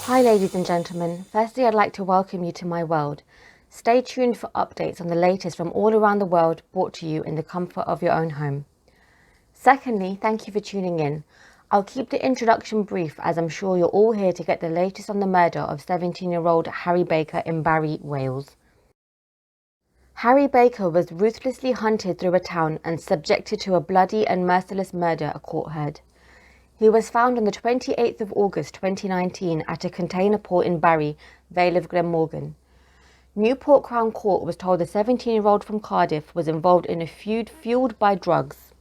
Hi ladies and gentlemen, firstly I'd like to welcome you to my world. Stay tuned for updates on the latest from all around the world brought to you in the comfort of your own home. Secondly, thank you for tuning in. I'll keep the introduction brief as I'm sure you're all here to get the latest on the murder of 17-year-old Harry Baker in Barry, Wales. Harry Baker was ruthlessly hunted through a town and subjected to a bloody and merciless murder, a court heard. He was found on the 28th of August 2019 at a container port in Barry, Vale of Glanmorgan. Newport Crown Court was told the 17-year-old from Cardiff was involved in a feud fueled by drugs.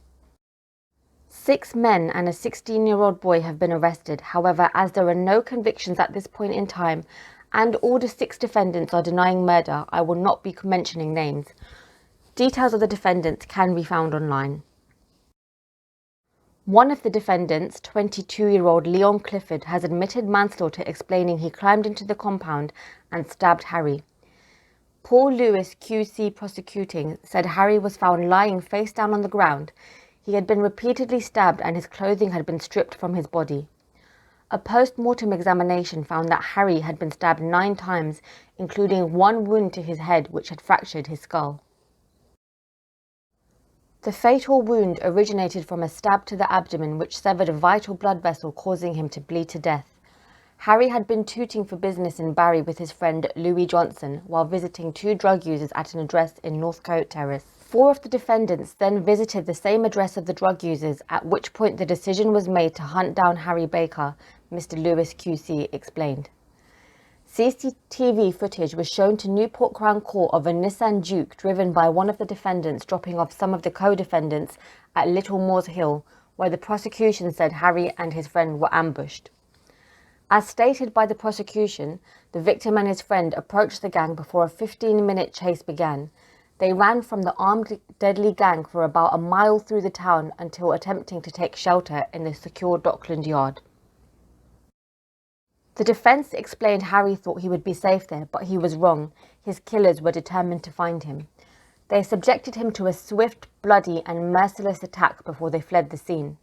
6 men and a 16-year-old boy have been arrested. However, as there are no convictions at this point in time and all the 6 defendants are denying murder, I will not be mentioning names. Details of the defendants can be found online. One of the defendants, 22-year-old Leon Clifford, has admitted manslaughter, explaining he climbed into the compound and stabbed Harry. Paul Lewis, QC prosecuting, said Harry was found lying face down on the ground. He had been repeatedly stabbed and his clothing had been stripped from his body. A post-mortem examination found that Harry had been stabbed 9 times, including 1 wound to his head which had fractured his skull. The fatal wound originated from a stab to the abdomen which severed a vital blood vessel, causing him to bleed to death. Harry had been tooting for business in Barry with his friend Louis Johnson while visiting 2 drug users at an address in Northcote Terrace. 4 of the defendants then visited the same address of the drug users, at which point the decision was made to hunt down Harry Baker, Mr. Lewis QC explained. CCTV footage was shown to Newport Crown Court of a Nissan Juke driven by one of the defendants dropping off some of the co-defendants at Little Moors Hill, where the prosecution said Harry and his friend were ambushed. As stated by the prosecution, the victim and his friend approached the gang before a 15-minute chase began. They ran from the armed deadly gang for about a mile through the town until attempting to take shelter in the secure Dockland yard. The defence explained Harry thought he would be safe there, but he was wrong. His killers were determined to find him. They subjected him to a swift, bloody and merciless attack before they fled the scene.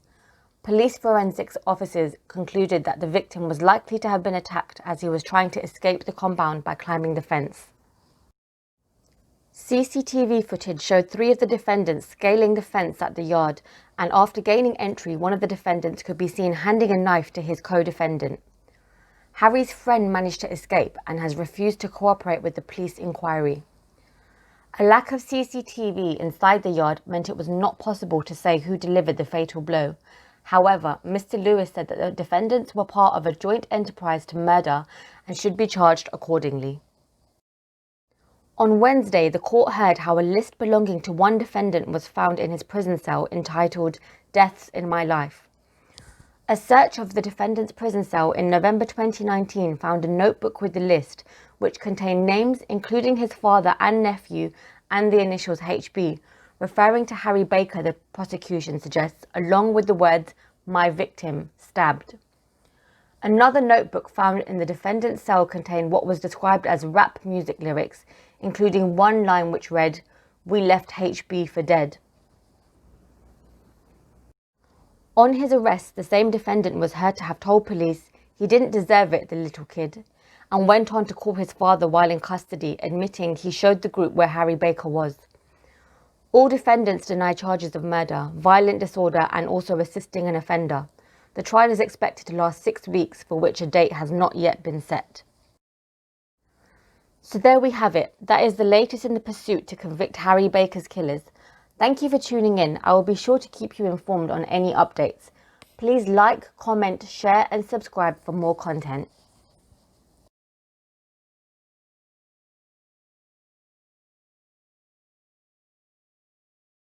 Police forensics officers concluded that the victim was likely to have been attacked as he was trying to escape the compound by climbing the fence. CCTV footage showed 3 of the defendants scaling the fence at the yard, and after gaining entry, one of the defendants could be seen handing a knife to his co-defendant. Harry's friend managed to escape and has refused to cooperate with the police inquiry. A lack of CCTV inside the yard meant it was not possible to say who delivered the fatal blow. However, Mr. Lewis said that the defendants were part of a joint enterprise to murder and should be charged accordingly. On Wednesday, the court heard how a list belonging to one defendant was found in his prison cell entitled "Deaths in My Life." A search of the defendant's prison cell in November 2019 found a notebook with the list, which contained names including his father and nephew and the initials HB, referring to Harry Baker, the prosecution suggests, along with the words, "My victim, stabbed." Another notebook found in the defendant's cell contained what was described as rap music lyrics, including one line which read, "We left HB for dead." On his arrest, the same defendant was heard to have told police he didn't deserve it, the little kid, and went on to call his father while in custody, admitting he showed the group where Harry Baker was. All defendants deny charges of murder, violent disorder and also assisting an offender. The trial is expected to last 6 weeks, for which a date has not yet been set. So there we have it. That is the latest in the pursuit to convict Harry Baker's killers. Thank you for tuning in. I will be sure to keep you informed on any updates. Please like, comment, share and subscribe for more content.